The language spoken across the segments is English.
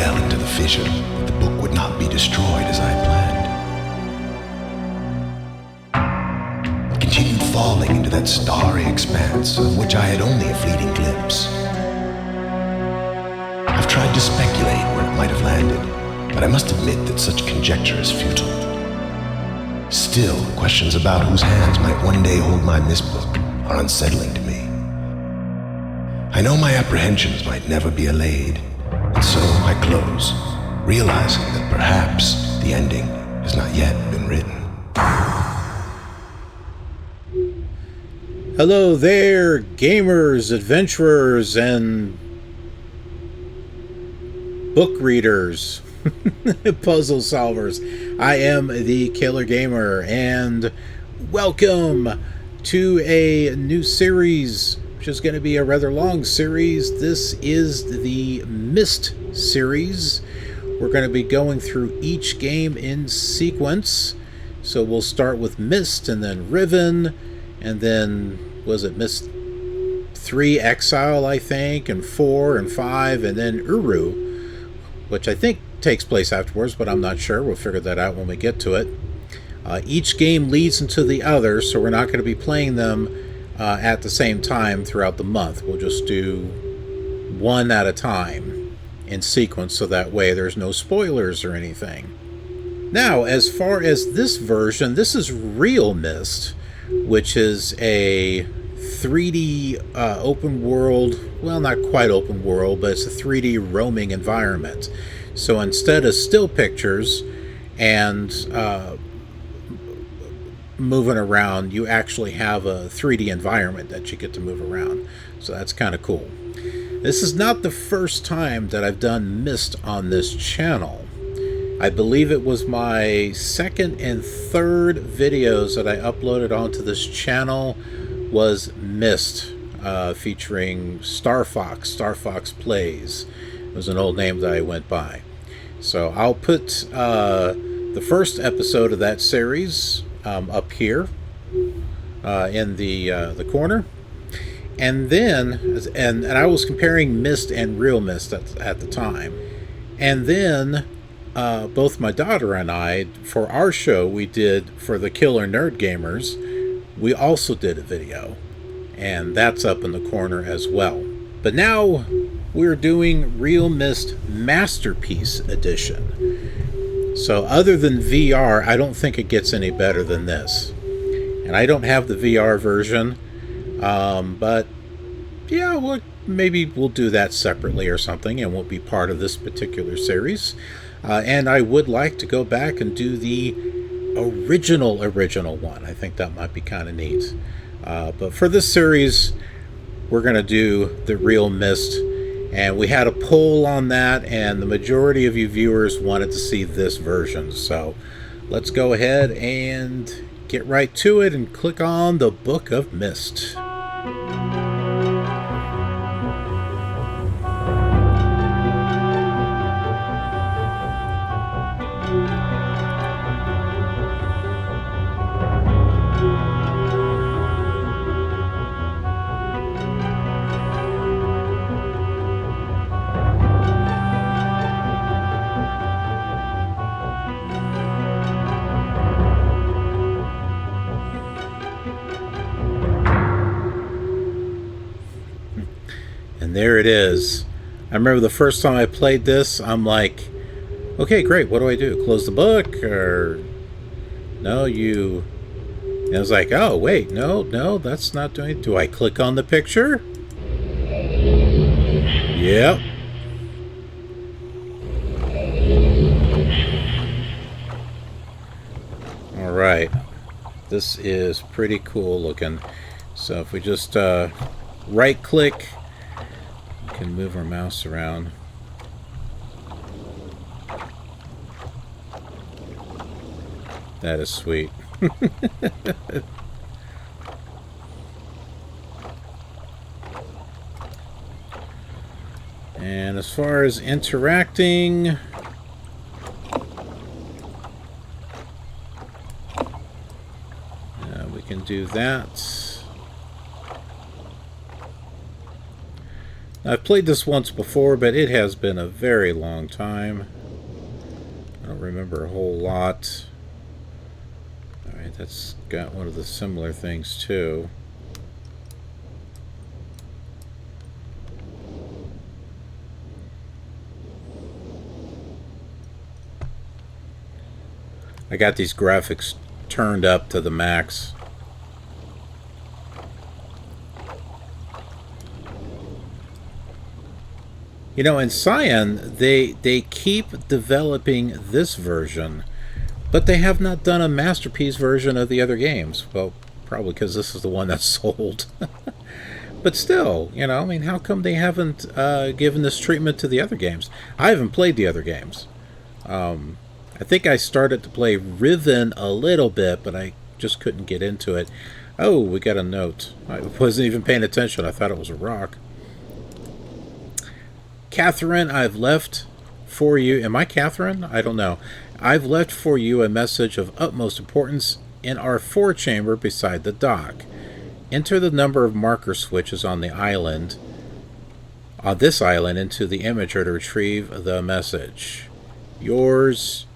fell into the fissure, the book would not be destroyed as I planned. It continued falling into that starry expanse of which I had only a fleeting glimpse. I've tried to speculate where it might have landed, but I must admit that such conjecture is futile. Still, questions about whose hands might one day hold my Myst book are unsettling to me. I know my apprehensions might never be allayed, and so I close, realizing that perhaps the ending has not yet been written. Hello there, gamers, adventurers, and book readers, puzzle solvers. I am the KILR Gamer, and welcome to a new series, which is going to be a rather long series. This is the Myst series. We're going to be going through each game in sequence. So we'll start with Myst, and then Riven, and then, was it Myst 3 Exile, I think, and 4 and 5, and then Uru, which I think takes place afterwards, but I'm not sure. We'll figure that out when we get to it. Each game leads into the other, so we're not going to be playing them at the same time throughout the month. We'll just do one at a time in sequence, so that way there's no spoilers or anything. Now, as far as this version, this is realMyst, which is a 3D open world, well, not quite open world, but it's a 3D roaming environment. So instead of still pictures and moving around, you actually have a 3D environment that you get to move around. So that's kind of cool. This is not the first time that I've done Myst on this channel. I believe it was my second and third videos that I uploaded onto this channel was Myst, featuring Star Fox Plays. It was an old name that I went by. So I'll put the first episode of that series up here in the corner. And then, and I was comparing Myst and realMyst at the time. And then both my daughter and I, for our show we did for the KILR Nerd Gamers, we also did a video. And that's up in the corner as well. But now we're doing realMyst Masterpiece Edition. So other than VR, I don't think it gets any better than this. And I don't have the VR version, but yeah, well, maybe we'll do that separately or something, and won't be part of this particular series. And I would like to go back and do the original one. I think that might be kind of neat. But for this series, we're going to do the realMyst. And we had a poll on that, and the majority of you viewers wanted to see this version. So let's go ahead and get right to it and click on the Book of Myst. And there it is. I remember the first time I played this, I'm like, okay, great, what do I do? Close the book? Or no, you... And I was like, oh, wait, no, that's not doing it. Do I click on the picture? Yep. All right. This is pretty cool looking. So if we just right click, can move our mouse around. That is sweet. And as far as interacting, we can do that. I've played this once before, but it has been a very long time. I don't remember a whole lot. Alright, that's got one of the similar things too. I got these graphics turned up to the max. You know, in Cyan, they keep developing this version, but they have not done a masterpiece version of the other games. Well, probably because this is the one that's sold. But still, you know, I mean, how come they haven't given this treatment to the other games? I haven't played the other games. I think I started to play Riven a little bit, but I just couldn't get into it. Oh, we got a note. I wasn't even paying attention. I thought it was a rock. Catherine, I've left for you. Am I Catherine? I don't know. I've left for you a message of utmost importance in our forechamber beside the dock. Enter the number of marker switches on the island, on this island, into the imager to retrieve the message. Yours,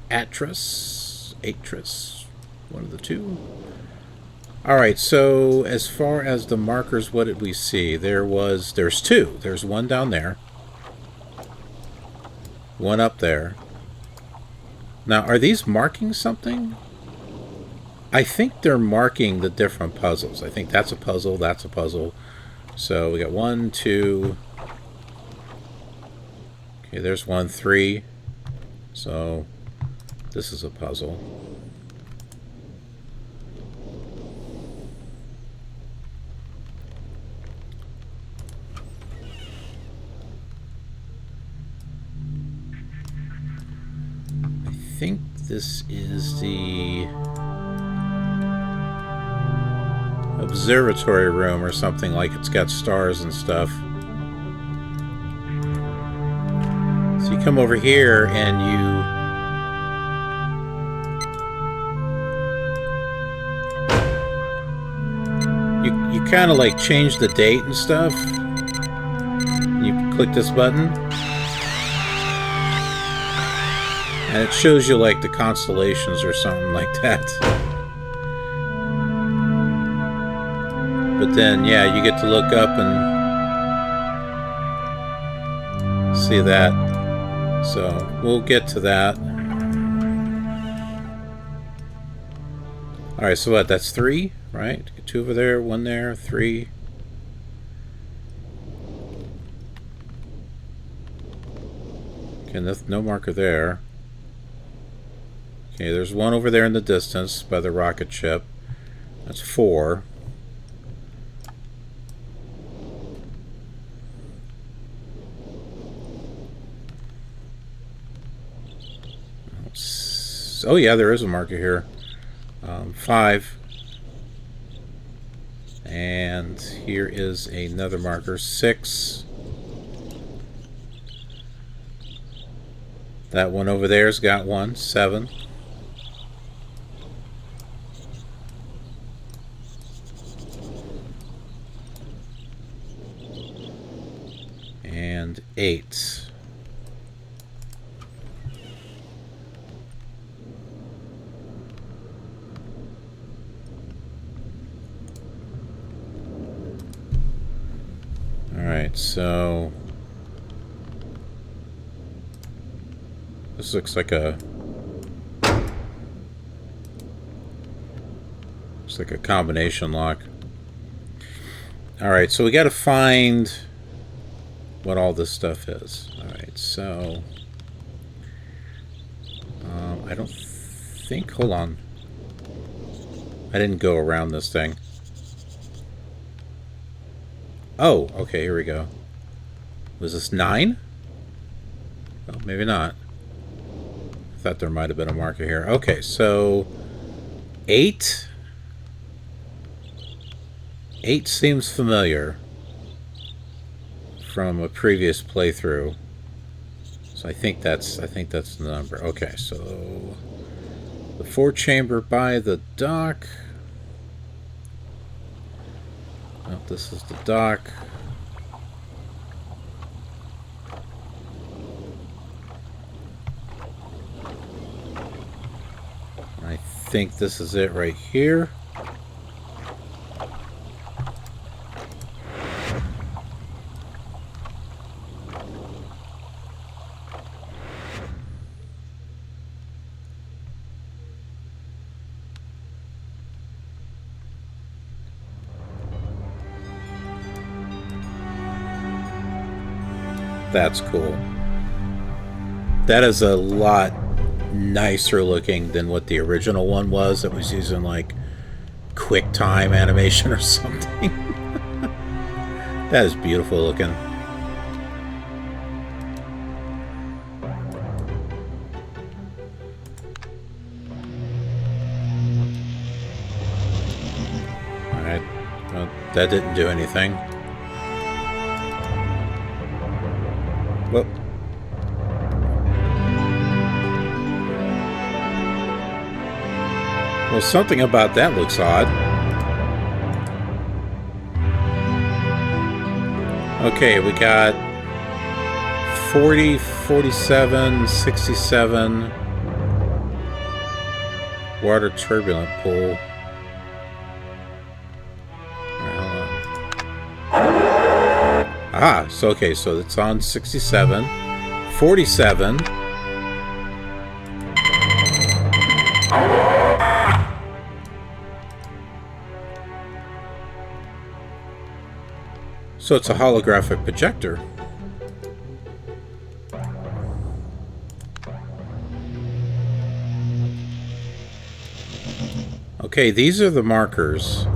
Atris, one of the two. Alright, so as far as the markers, what did we see? There's two. There's one down there. One up there. Now, are these marking something? I think they're marking the different puzzles. I think that's a puzzle, that's a puzzle. So we got 1, 2. Okay, there's 1, 3. So this is a puzzle. I think this is the observatory room or something, like it's got stars and stuff. So you come over here and you kind of like change the date and stuff. You click this button and it shows you like the constellations or something like that. But then, yeah, you get to look up and see that. So we'll get to that. Alright, so what? That's 3, right? 2 over there, 1 there, 3. Okay, no marker there. Okay, there's 1 over there in the distance by the rocket ship. That's 4. Oh yeah, there is a marker here. 5. And here is another marker, 6. That one over there's got 1, 7. And 8. Alright, so this looks like a combination lock. Alright, so we got to find what all this stuff is. Alright, so I don't think, hold on, I didn't go around this thing. Oh, okay, here we go. Was this 9? Oh, maybe not. I thought there might have been a marker here. Okay, so 8. 8 seems familiar from a previous playthrough. So I think that's the number. Okay, so the forechamber by the dock. Oh, this is the dock. think this is it right here. That's cool. That is a lot nicer looking than what the original one was that was using like QuickTime animation or something. That is beautiful looking. Alright, well, that didn't do anything. Whoop. Well, something about that looks odd. Okay, we got 40, 47, 67. Water turbulent pool. Ah, so okay, so it's on 67, 47. So it's a holographic projector. Okay, these are the markers.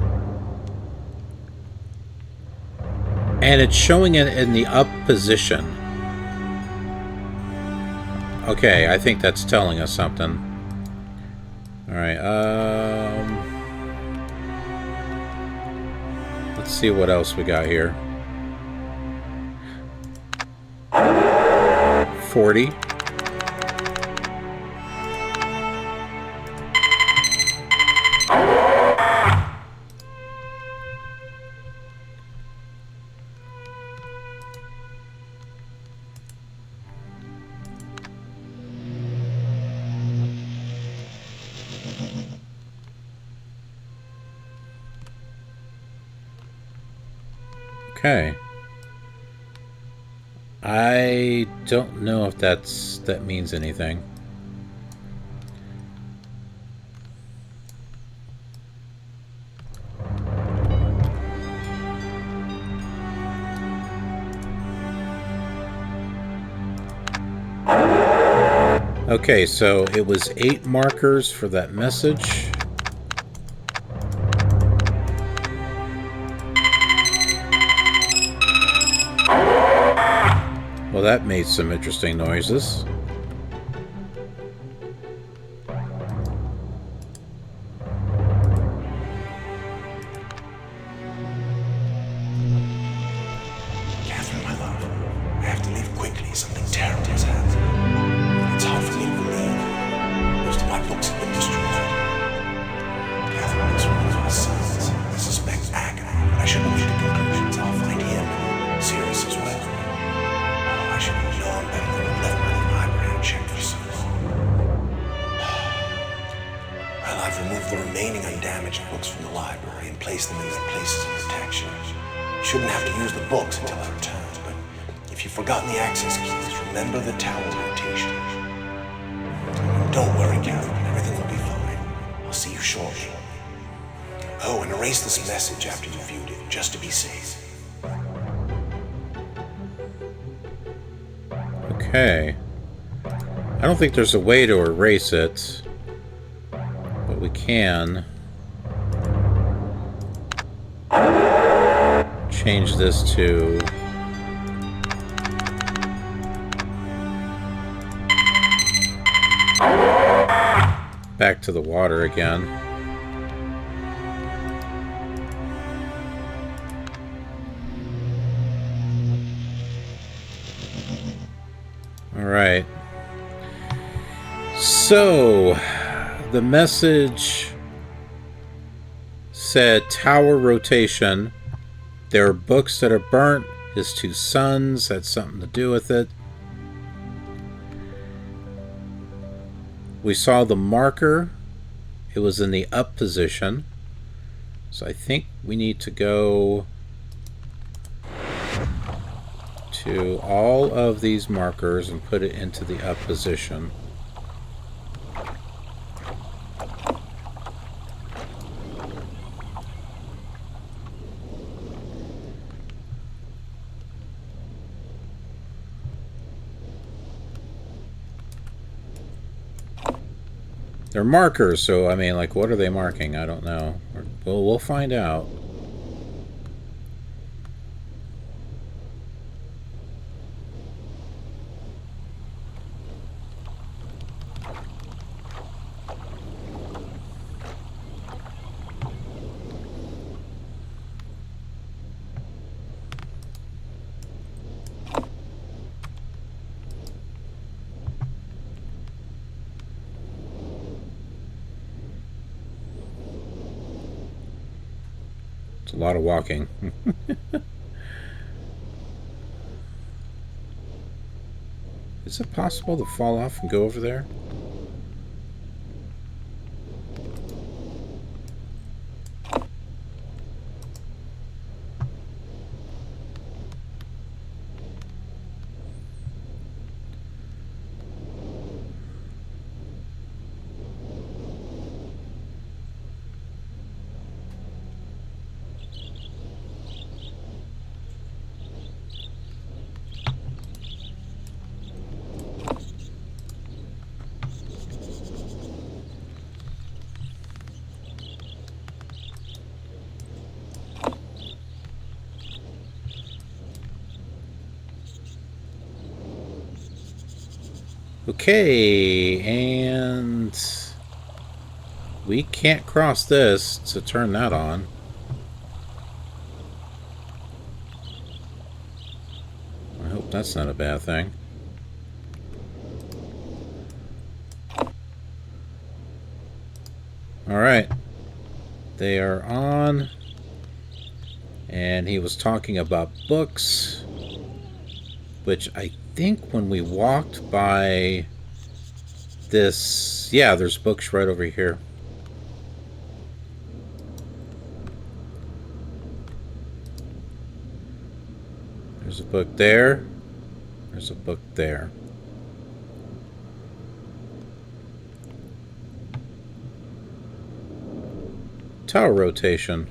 And it's showing it in the up position. Okay, I think that's telling us something. Alright, let's see what else we got here. 40. Okay. I don't know if that means anything. Okay, so it was 8 markers for that message. Well, that made some interesting noises. Catherine, my love, I have to leave quickly. Something terrible has happened. It's hard for me to believe. Most of my books have been destroyed. Catherine, it's one of our sons. I suspect agony, but I shouldn't reach to conclusions. I'll find him serious as well. I should have known better than to left my library unchecked for so long. Well, I've removed the remaining undamaged books from the library and placed them in their places of protection. You shouldn't have to use the books until I return, but if you've forgotten the access keys, remember the tower rotation. Don't worry, Catherine, everything will be fine. I'll see you shortly. Oh, and erase this message after you've viewed it, just to be safe. Okay. I don't think there's a way to erase it, but we can change this to back to the water again. Alright. So, the message said tower rotation. There are books that are burnt. His 2 sons had something to do with it. We saw the marker it was in the up position. So I think we need to go to all of these markers and put it into the up position. They're markers, so I mean, like, what are they marking? I don't know. We'll find out. It's a lot of walking. Is it possible to fall off and go over there? Okay, and we can't cross this to turn that on. I hope that's not a bad thing. Alright. They are on. And he was talking about books, which I think when we walked by this, yeah, there's books right over here. There's a book there. There's a book there. Tower rotation.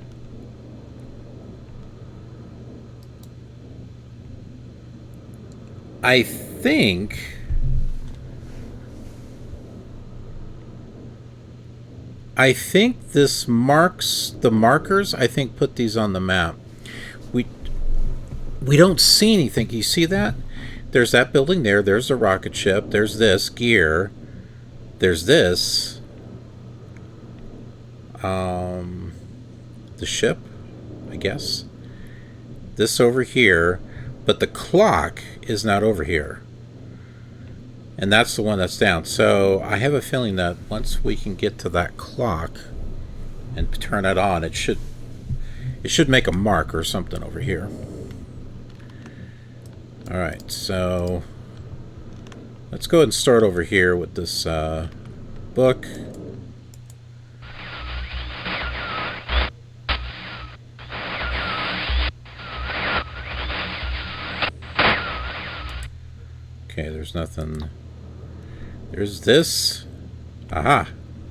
I think this marks the markers. I think put these on the map. We don't see anything. You see that? There's that building there. There's the rocket ship. There's this gear. There's this. The ship, I guess. This over here. But the clock is not over here. And that's the one that's down. So I have a feeling that once we can get to that clock and turn it on, it should make a mark or something over here. Alright, so let's go ahead and start over here with this book. Okay, there's nothing. There's this. Aha.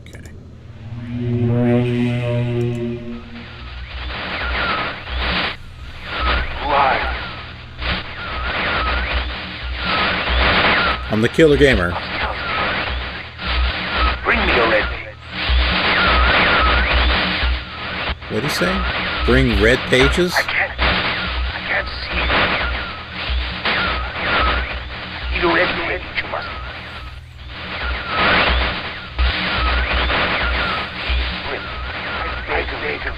Okay. I'm the KILR gamer. Bring me a red. What did he say? Bring red pages? I can't see. I need a red page. You must.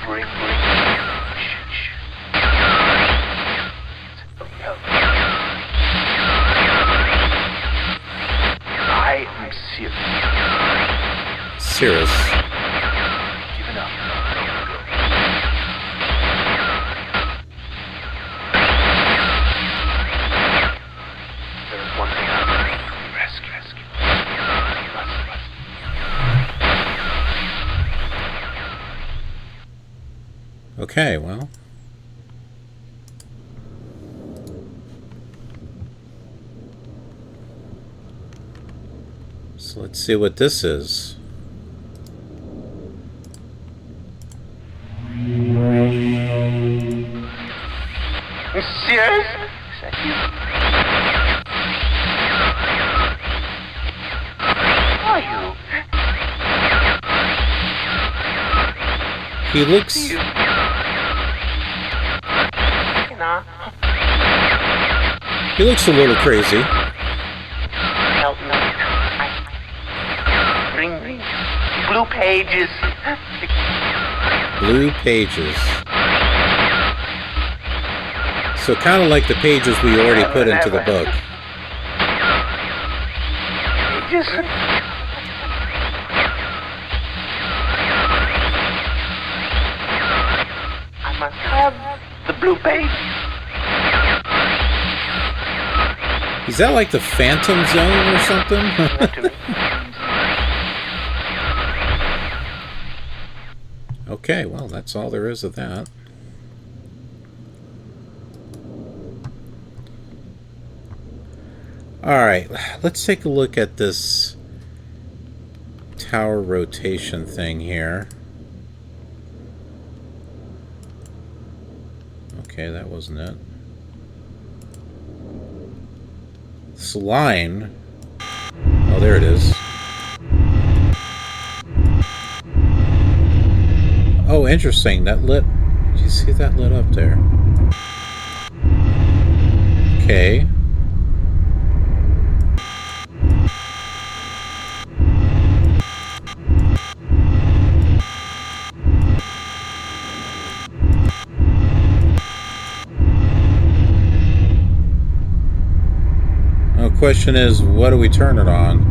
Bring. I am Cirrus. giving up. There is one thing I must rescue. Okay, well. So let's see what this is. Serious? Is that you? Who are you? He looks... You know, He looks a little crazy. help me. Bring me blue pages. Blue pages. So kind of like the pages we already put into the book. Pages. I must have the blue page. Is that like the Phantom Zone or something? Give it to me. Okay, well, that's all there is of that. Alright, let's take a look at this tower rotation thing here. Okay, that wasn't it. This line... Oh, there it is. Oh, interesting. That lit... Did you see that lit up there? Okay. The question is, what do we turn it on?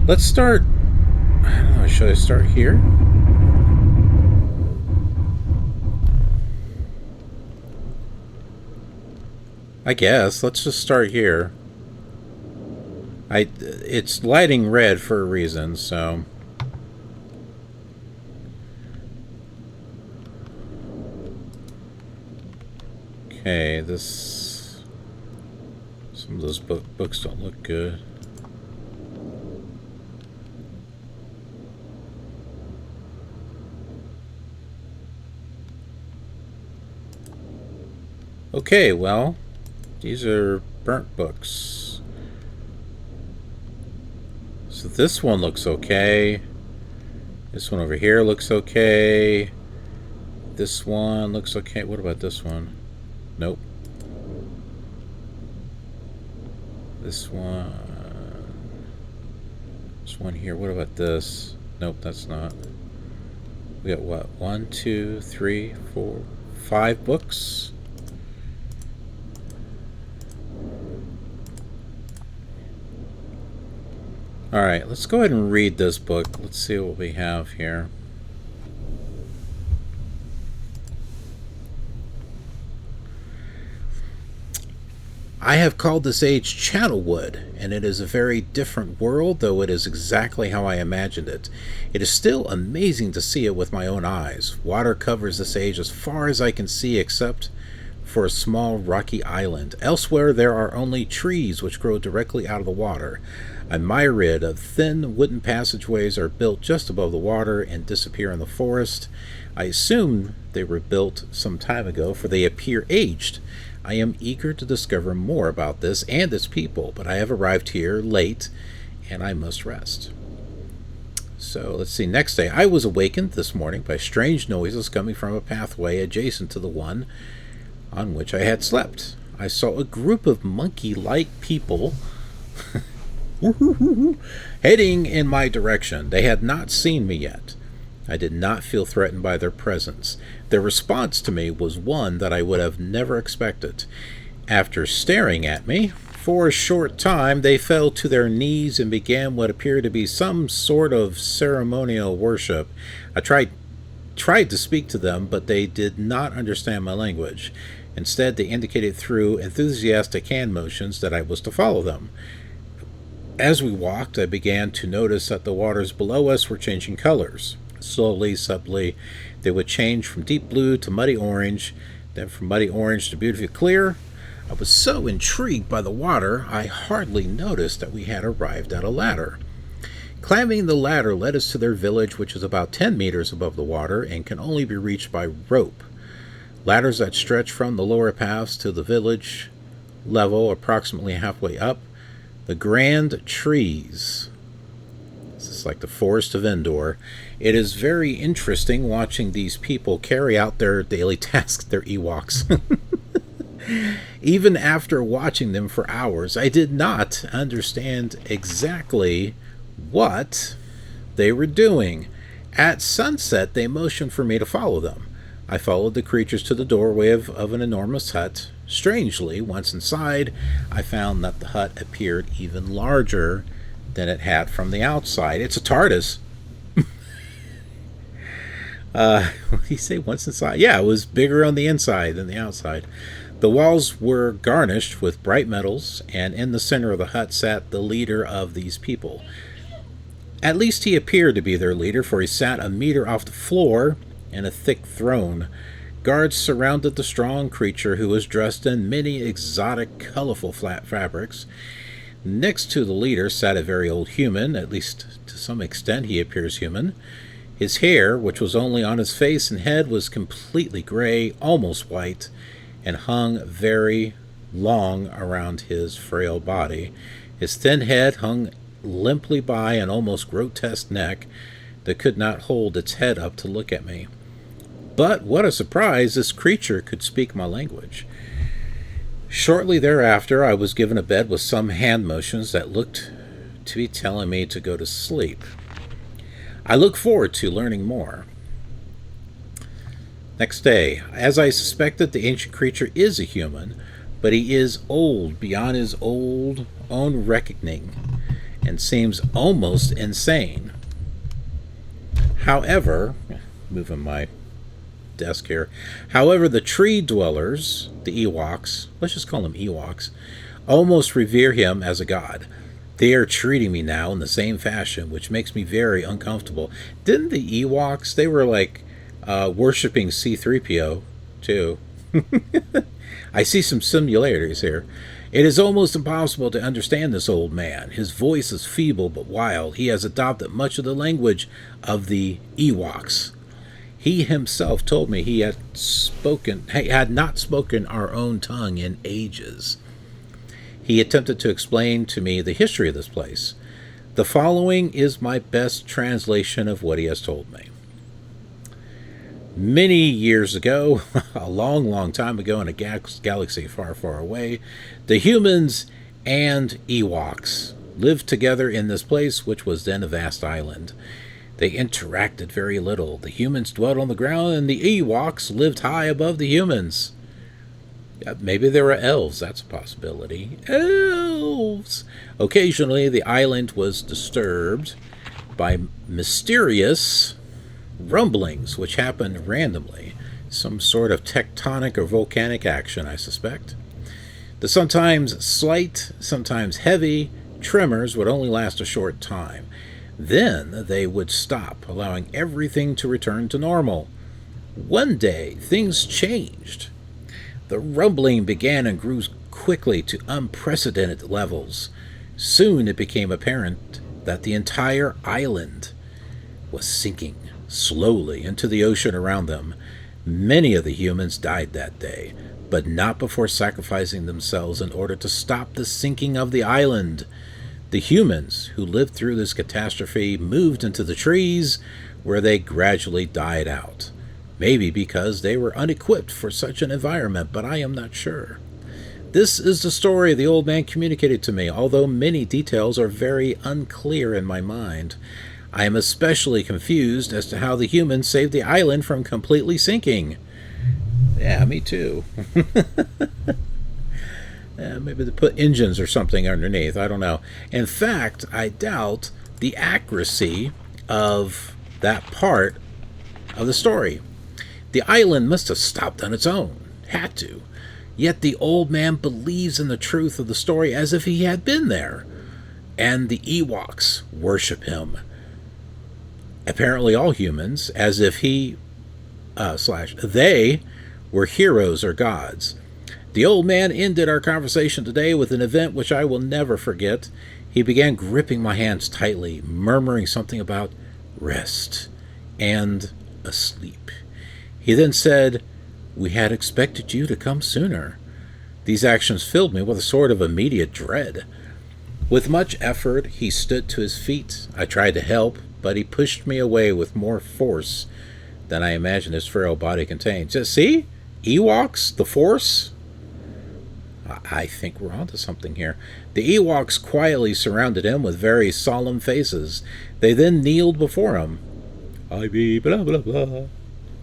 Let's start... I don't know, should I start here? I guess. Let's just start here. It's lighting red for a reason, so... Okay, this... Some of those books don't look good. Okay, well, these are burnt books. So this one looks okay. This one over here looks okay. This one looks okay. What about this one? Nope. This one. This one here. What about this? Nope, that's not. We got what? 1, 2, 3, 4, 5 books. Alright, let's go ahead and read this book. Let's see what we have here. I have called this age Channelwood, and it is a very different world, though it is exactly how I imagined it. It is still amazing to see it with my own eyes. Water covers this age as far as I can see, except for a small rocky island. Elsewhere, there are only trees which grow directly out of the water. A myriad of thin wooden passageways are built just above the water and disappear in the forest. I assume they were built some time ago, for they appear aged. I am eager to discover more about this and its people, but I have arrived here late, and I must rest. So, let's see. Next day, I was awakened this morning by strange noises coming from a pathway adjacent to the one on which I had slept. I saw a group of monkey-like people heading in my direction. They had not seen me yet. I did not feel threatened by their presence. Their response to me was one that I would have never expected. After staring at me for a short time, they fell to their knees and began what appeared to be some sort of ceremonial worship. I tried to speak to them, but they did not understand my language. Instead, they indicated through enthusiastic hand motions that I was to follow them. As we walked, I began to notice that the waters below us were changing colors. Slowly, subtly, they would change from deep blue to muddy orange, then from muddy orange to beautifully clear. I was so intrigued by the water, I hardly noticed that we had arrived at a ladder. Climbing the ladder led us to their village, which is about 10 meters above the water and can only be reached by rope. Ladders that stretch from the lower paths to the village level approximately halfway up. The grand trees. This is like the forest of Endor. It is very interesting watching these people carry out their daily tasks, their Ewoks. Even after watching them for hours, I did not understand exactly what they were doing. At sunset, they motioned for me to follow them. I followed the creatures to the doorway of an enormous hut. Strangely, once inside, I found that the hut appeared even larger than it had from the outside. It's a TARDIS. What did he say? Once inside? Yeah, it was bigger on the inside than the outside. The walls were garnished with bright metals, and in the center of the hut sat the leader of these people. At least he appeared to be their leader, for he sat a meter off the floor in a thick throne. Guards surrounded the strong creature, who was dressed in many exotic, colorful flat fabrics. Next to the leader sat a very old human. At least to some extent he appears human. His hair, which was only on his face and head, was completely gray, almost white, and hung very long around his frail body. His thin head hung limply by an almost grotesque neck that could not hold its head up to look at me. But what a surprise, this creature could speak my language. Shortly thereafter, I was given a bed with some hand motions that looked to be telling me to go to sleep. I look forward to learning more. Next day, as I suspected, the ancient creature is a human, but he is old beyond his own reckoning and seems almost insane. However, moving my desk here. However, the tree dwellers, the Ewoks, let's just call them Ewoks, almost revere him as a god. They are treating me now in the same fashion, which makes me very uncomfortable. Didn't the Ewoks, they were like worshipping C-3PO, too. I see some similarities here. It is almost impossible to understand this old man. His voice is feeble but wild. He has adopted much of the language of the Ewoks. He himself told me he had not spoken our own tongue in ages. He attempted to explain to me the history of this place. The following is my best translation of what he has told me. Many years ago, a long, long time ago in a galaxy far, far away, the humans and Ewoks lived together in this place, which was then a vast island. They interacted very little. The humans dwelt on the ground, and the Ewoks lived high above the humans. Maybe there were elves. That's a possibility. Elves! Occasionally, the island was disturbed by mysterious rumblings, which happened randomly. Some sort of tectonic or volcanic action, I suspect. The sometimes slight, sometimes heavy tremors would only last a short time. Then they would stop, allowing everything to return to normal. One day, things changed. The rumbling began and grew quickly to unprecedented levels. Soon it became apparent that the entire island was sinking slowly into the ocean around them. Many of the humans died that day, but not before sacrificing themselves in order to stop the sinking of the island. The humans who lived through this catastrophe moved into the trees, where they gradually died out. Maybe because they were unequipped for such an environment, but I am not sure. This is the story the old man communicated to me, although many details are very unclear in my mind. I am especially confused as to how the humans saved the island from completely sinking. Yeah, me too. Maybe they put engines or something underneath. I don't know. In fact, I doubt the accuracy of that part of the story. The island must have stopped on its own. Had to. Yet the old man believes in the truth of the story as if he had been there. And the Ewoks worship him. apparently all humans, as if they were heroes or gods. The old man ended our conversation today with an event which I will never forget. He began gripping my hands tightly, murmuring something about rest and asleep. He then said, "We had expected you to come sooner." These actions filled me with a sort of immediate dread. With much effort, he stood to his feet. I tried to help, but he pushed me away with more force than I imagined his frail body contained. Just see? Ewoks, the Force? I think we're onto something here. The Ewoks quietly surrounded him with very solemn faces. They then kneeled before him. I be blah blah blah.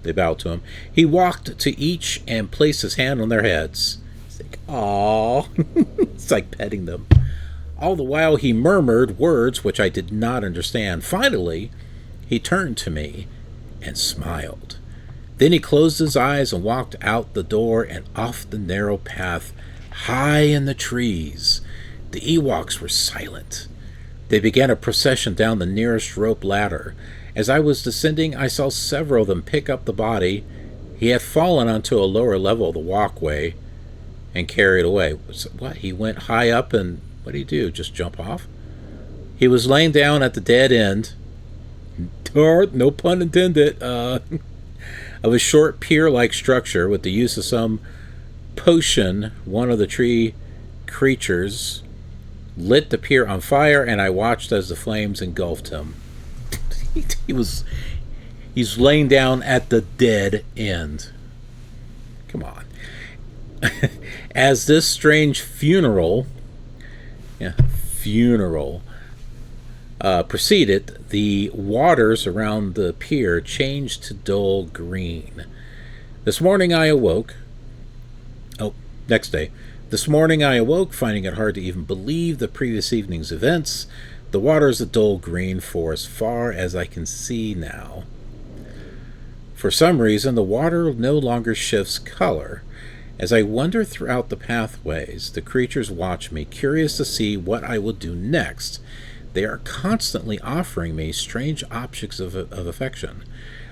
They bowed to him. He walked to each and placed his hand on their heads. It's like, aww. It's like petting them. All the while he murmured words which I did not understand. Finally, he turned to me and smiled. Then he closed his eyes and walked out the door and off the narrow path high in the trees. The Ewoks were silent. They began a procession down the nearest rope ladder. As I was descending, I saw several of them pick up the body. He had fallen onto a lower level of the walkway and carried away. What? He went high up and what did he do? Just jump off? He was laying down at the dead end. No pun intended. Of a short pier-like structure with the use of some potion. One of the tree creatures lit the pier on fire, and I watched as the flames engulfed him. He's laying down at the dead end. Come on. As this strange funeral proceeded, the waters around the pier changed to dull green. This morning I awoke, finding it hard to even believe the previous evening's events. The water is a dull green for as far as I can see now. For some reason, the water no longer shifts color. As I wander throughout the pathways, the creatures watch me, curious to see what I will do next. They are constantly offering me strange objects of affection.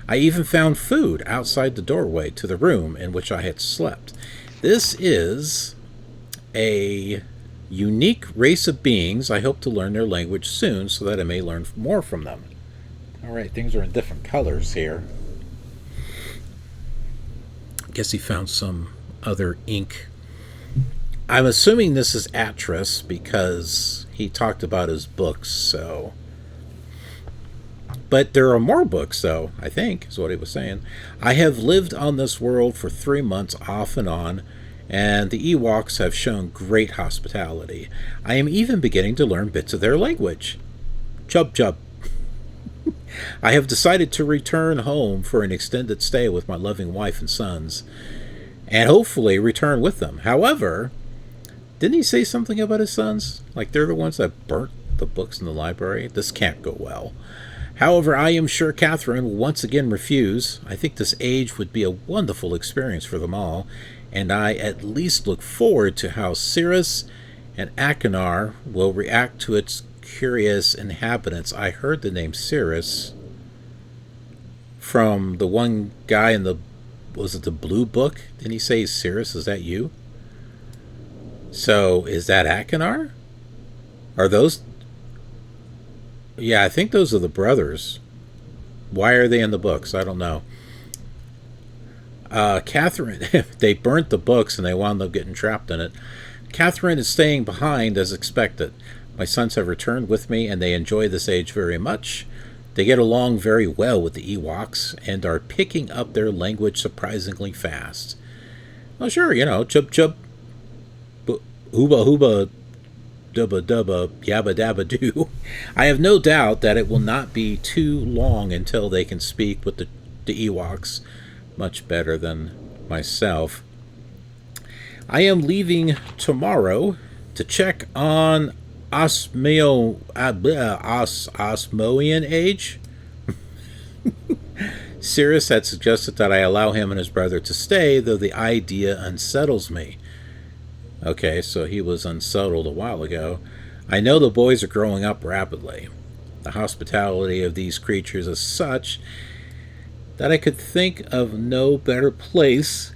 I even found food outside the doorway to the room in which I had slept. This is a unique race of beings. I hope to learn their language soon so that I may learn more from them. All right, things are in different colors here. I guess he found some other ink. I'm assuming this is Atris because he talked about his books, so. But there are more books, though, I think, is what he was saying. I have lived on this world for 3 months off and on, and the Ewoks have shown great hospitality. I am even beginning to learn bits of their language. Chub chub. I have decided to return home for an extended stay with my loving wife and sons, and hopefully return with them. However, didn't he say something about his sons? Like they're the ones that burnt the books in the library? This can't go well. However, I am sure Catherine will once again refuse. I think this age would be a wonderful experience for them all, and I at least look forward to how Cirrus and Akinar will react to its curious inhabitants. I heard the name Cirrus from the one guy in the, was it the blue book? Didn't he say Cirrus? Is that you? So, is that Akinar? Are those... Yeah, I think those are the brothers. Why are they in the books? I don't know. Catherine, they burnt the books and they wound up getting trapped in it. Catherine is staying behind as expected. My sons have returned with me and they enjoy this age very much. They get along very well with the Ewoks and are picking up their language surprisingly fast. Well, sure, chub chub, hooba hooba, dubba dubba, yabba dabba doo. I have no doubt that it will not be too long until they can speak with the Ewoks much better than myself. I am leaving tomorrow to check on Osmoian age. Cirrus had suggested that I allow him and his brother to stay, though the idea unsettles me. Okay, so he was unsettled a while ago. I know the boys are growing up rapidly. The hospitality of these creatures is such that I could think of no better place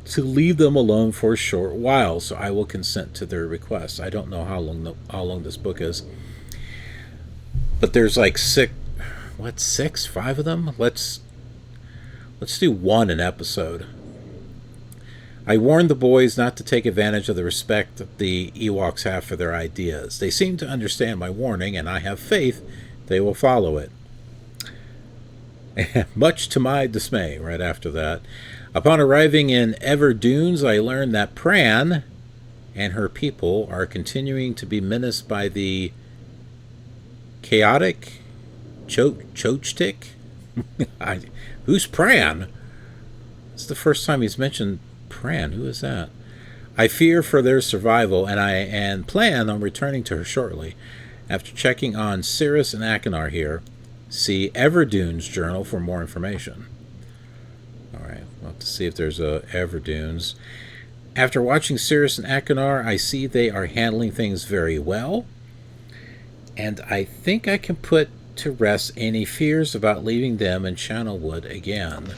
to leave them alone for a short while, so I will consent to their request. I don't know how long this book is, but there's like five of them. Let's do one an episode. I warned the boys not to take advantage of the respect that the Ewoks have for their ideas. They seem to understand my warning, and I have faith they will follow it. Much to my dismay, right after that, upon arriving in Ever Dunes, I learned that Pran and her people are continuing to be menaced by the chaotic Chochtik. Who's Pran? It's the first time he's mentioned Pran. Who is that? I fear for their survival, and plan on returning to her shortly. After checking on Cirrus and Achenar here, see Everdune's journal for more information. Alright, we'll have to see if there's a Everdune's. After watching Cirrus and Achenar, I see they are handling things very well, and I think I can put to rest any fears about leaving them in Channelwood again.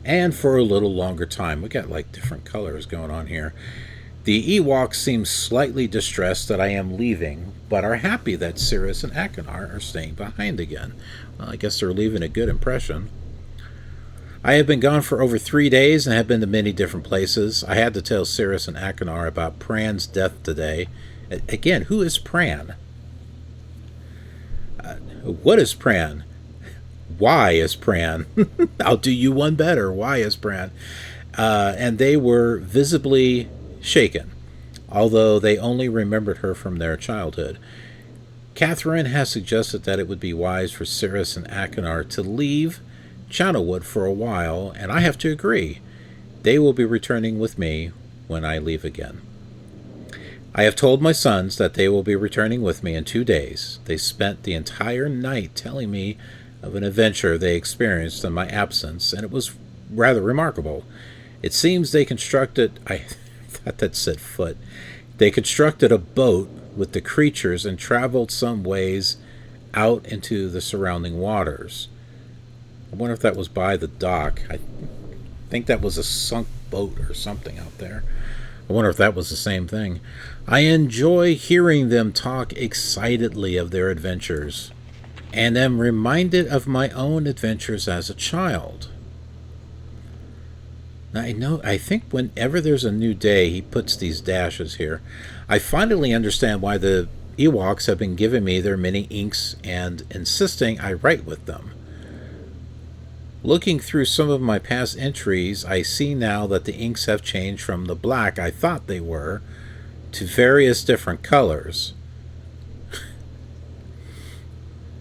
And for a little longer time. We got like different colors going on here. The Ewoks seem slightly distressed that I am leaving, but are happy that Cirrus and Achenar are staying behind again. Well, I guess they're leaving a good impression. I have been gone for over 3 days and have been to many different places. I had to tell Cirrus and Achenar about Pran's death today. Again, who is Pran? What is Pran? Why is Pran? I'll do you one better. Why is Pran? And they were visibly shaken, although they only remembered her from their childhood. Catherine has suggested that it would be wise for Cirrus and Achenar to leave Channelwood for a while, and I have to agree. They will be returning with me when I leave again. I have told my sons that they will be returning with me in 2 days. They spent the entire night telling me of an adventure they experienced in my absence, and it was rather remarkable. It seems they constructed... I thought that said foot. They constructed a boat with the creatures and traveled some ways out into the surrounding waters. I wonder if that was by the dock. I think that was a sunk boat or something out there. I wonder if that was the same thing. I enjoy hearing them talk excitedly of their adventures, and am reminded of my own adventures as a child. Now, I think whenever there's a new day, he puts these dashes here. I finally understand why the Ewoks have been giving me their mini inks and insisting I write with them. Looking through some of my past entries, I see now that the inks have changed from the black I thought they were to various different colors.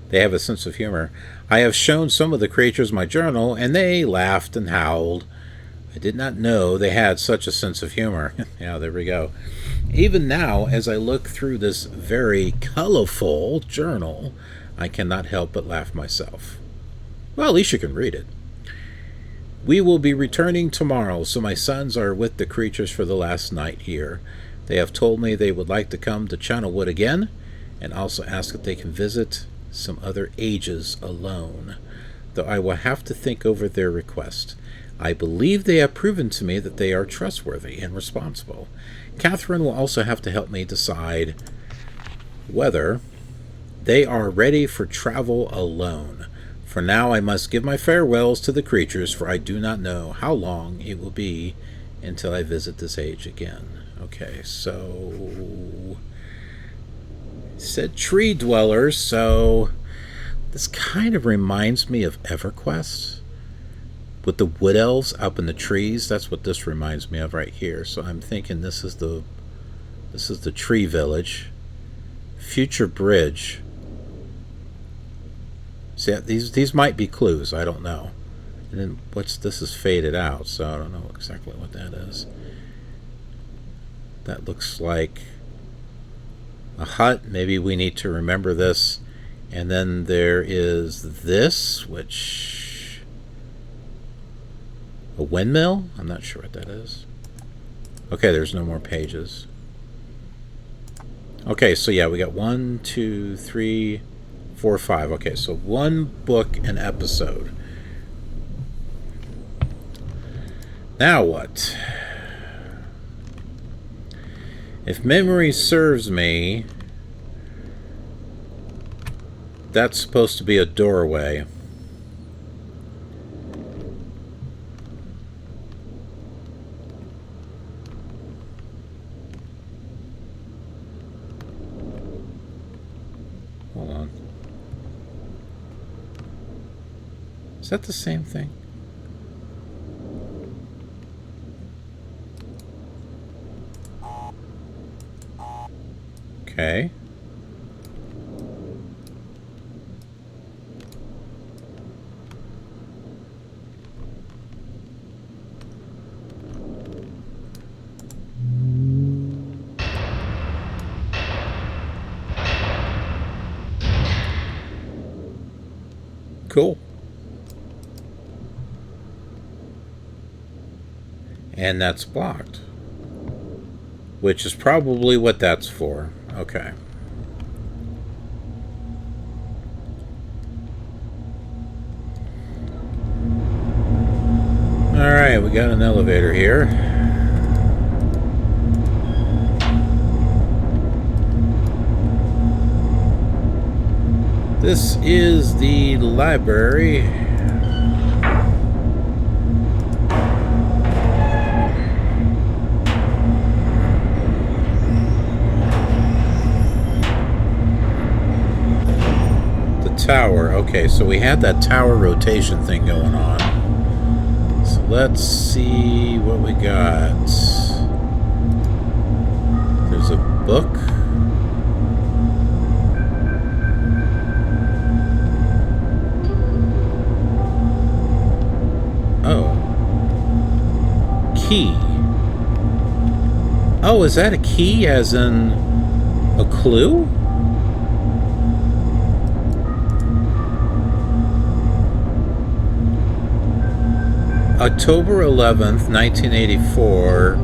They have a sense of humor. I have shown some of the creatures my journal, and they laughed and howled. I did not know they had such a sense of humor. Yeah, there we go. Even now, as I look through this very colorful journal, I cannot help but laugh myself. Well, at least you can read it. We will be returning tomorrow, so my sons are with the creatures for the last night here. They have told me they would like to come to Channelwood again, and also ask if they can visit some other ages alone, though I will have to think over their request. I believe they have proven to me that they are trustworthy and responsible. Catherine will also have to help me decide whether they are ready for travel alone. For now, I must give my farewells to the creatures, for I do not know how long it will be until I visit this age again. Okay, so... it said tree dwellers, so... this kind of reminds me of EverQuest. With the wood elves up in the trees, that's what this reminds me of right here. So I'm thinking this is the tree village. Future bridge. See, these might be clues, I don't know. And then this is faded out, so I don't know exactly what that is. That looks like a hut. Maybe we need to remember this. And then there is this, which... a windmill? I'm not sure what that is. Okay, there's no more pages. Okay, so yeah, we got 1, 2, 3, 4 or 5. Okay, so 1 book an episode. Now what? If memory serves me, that's supposed to be a doorway. Hold on. Is that the same thing? Okay. Cool. And that's blocked. Which is probably what that's for. Okay. Alright, we got an elevator here. This is the library. The tower. Okay, so we had that tower rotation thing going on. So let's see what we got. There's a book. Oh. Key. Oh, is that a key as in a clue? October 11th, 1984,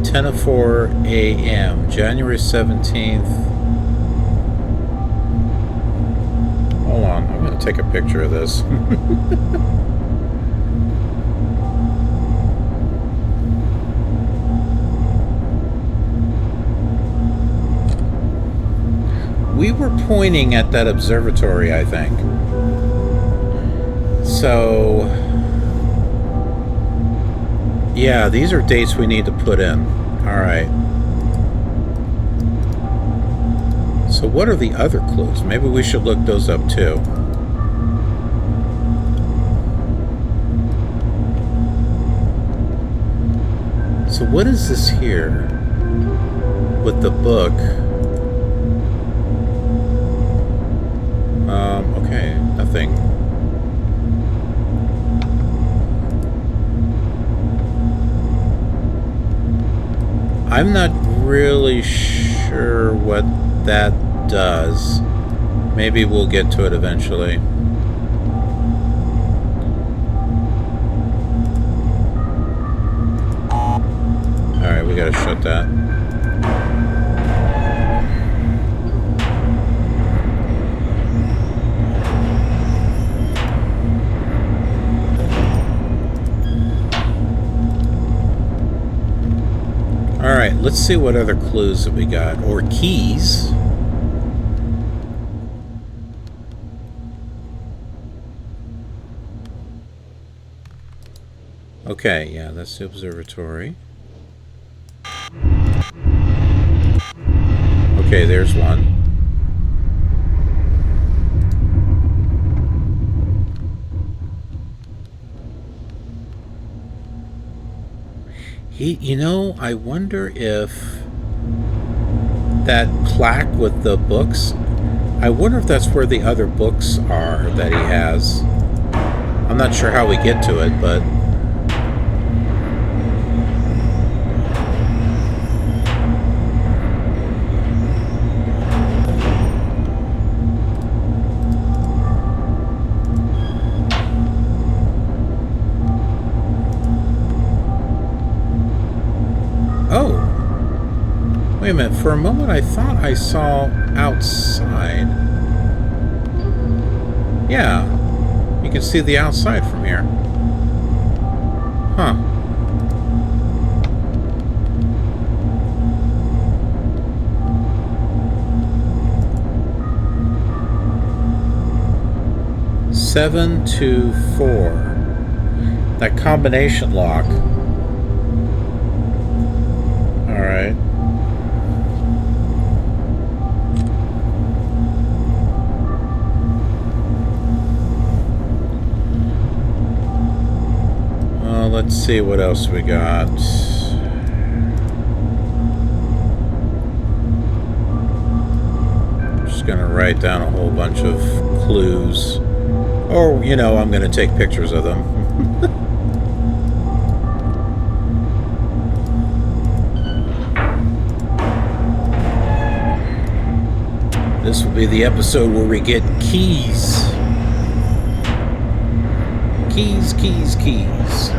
10:04 a.m. January 17th. Hold on, I'm going to take a picture of this. We were pointing at that observatory, I think. So, yeah, these are dates we need to put in. Alright. So what are the other clues? Maybe we should look those up too. So what is this here with the book? Okay, nothing. I'm not really sure what that does. Maybe we'll get to it eventually. Alright, we gotta shut that. Alright, let's see what other clues that we got. Or keys. Okay, yeah, that's the observatory. Okay, there's one. You know, I wonder if that plaque with the books, I wonder if that's where the other books are that he has. I'm not sure how we get to it, but... Wait a minute, for a moment I thought I saw outside. Yeah, you can see the outside from here. Huh. Seven, 2, 4. That combination lock. All right. Well, let's see what else we got. I'm just gonna write down a whole bunch of clues. Or, you know, I'm gonna take pictures of them. This will be the episode where we get keys. Keys, keys, keys.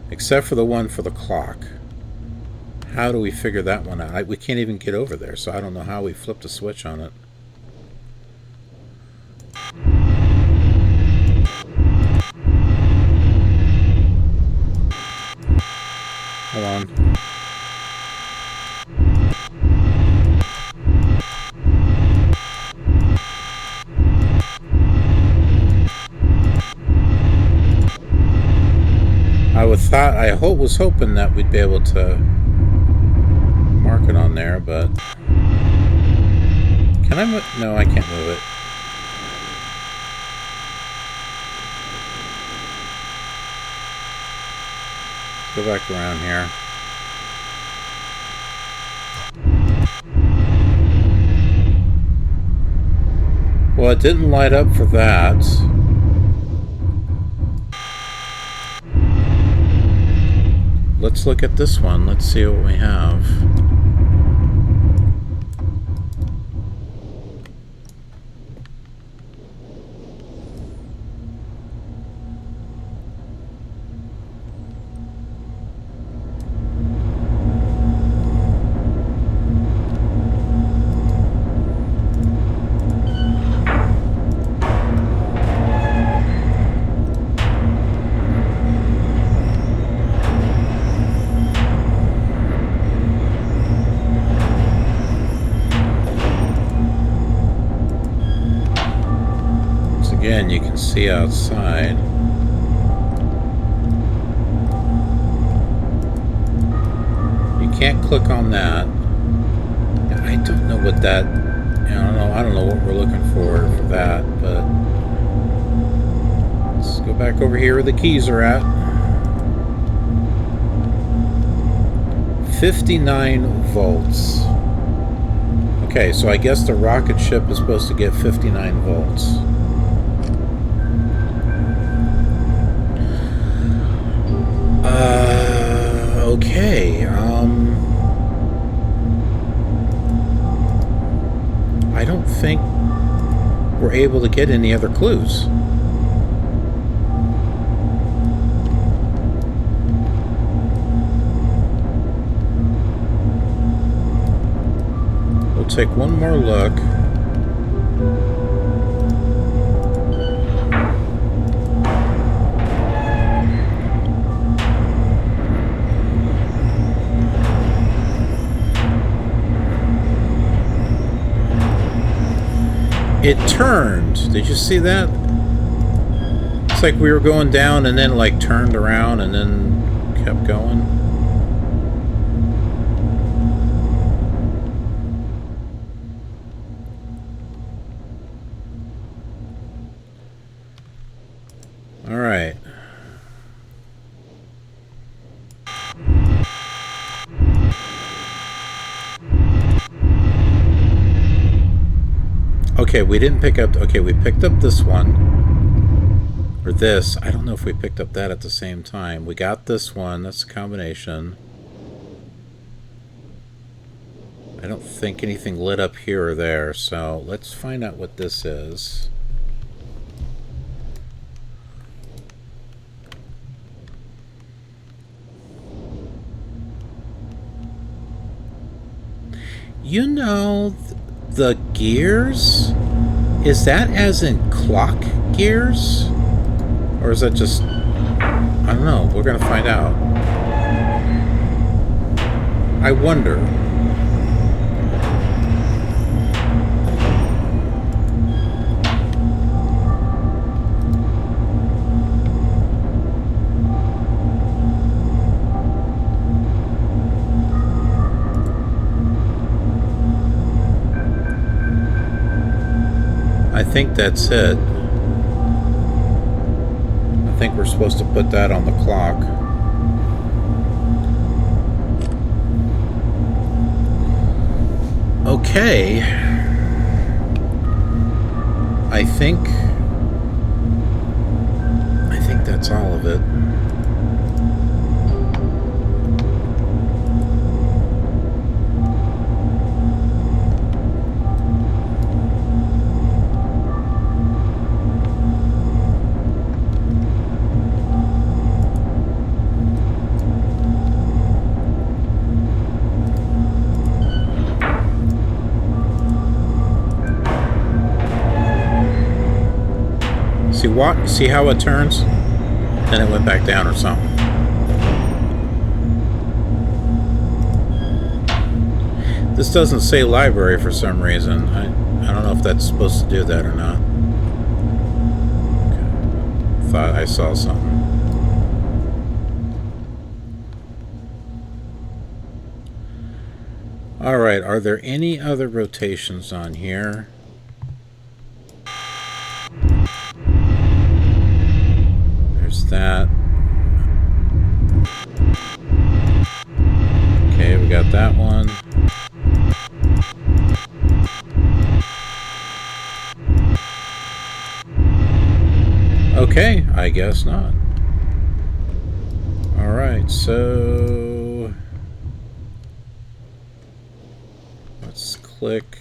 Except for the one for the clock. How do we figure that one out? We can't even get over there, so I don't know how we flipped a switch on it. Hold on. I was hoping that we'd be able to mark it on there, but can I move? No, I can't move it. Go back around here. Well, it didn't light up for that. Let's look at this one. Let's see what we have. Again, you can see outside. You can't click on that. I don't know what that. I don't know what we're looking for that. But let's go back over here where the keys are at. 59 volts. Okay, so I guess the rocket ship is supposed to get 59 volts. Okay, I don't think we're able to get any other clues. We'll take one more look. It turned. Did you see that? It's like we were going down and then like turned around and then kept going. All right. Okay, we didn't pick up... Okay, we picked up this one. Or this. I don't know if we picked up that at the same time. We got this one. That's a combination. I don't think anything lit up here or there, so let's find out what this is. You know, the gears? Is that as in clock gears? Or is that just... I don't know. We're going to find out. I wonder. I think that's it. I think we're supposed to put that on the clock. Okay. I think that's all of it. See how it turns? Then it went back down or something. This doesn't say library for some reason. I don't know if that's supposed to do that or not. Okay. Thought I saw something. Alright, are there any other rotations on here? That. Okay, we got that one. Okay, I guess not. Alright, so let's click.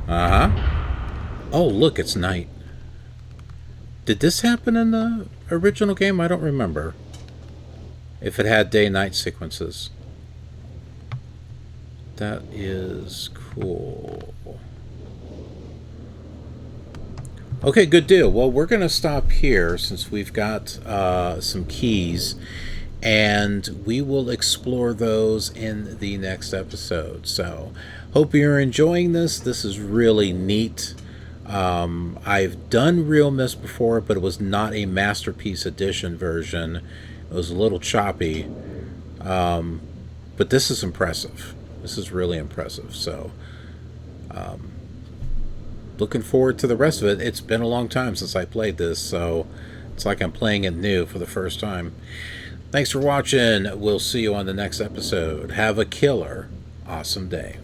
Uh-huh. Oh, look, it's night. Did this happen in the original game? I don't remember. If it had day-night sequences. That is cool. Okay, good deal. Well, we're going to stop here since we've got some keys. And we will explore those in the next episode. So, hope you're enjoying this. This is really neat. I've done realMyst before, but it was not a Masterpiece Edition version. It was a little choppy. But this is impressive. This is really impressive. So, looking forward to the rest of it. It's been a long time since I played this, so it's like I'm playing it new for the first time. Thanks for watching. We'll see you on the next episode. Have a killer, awesome day.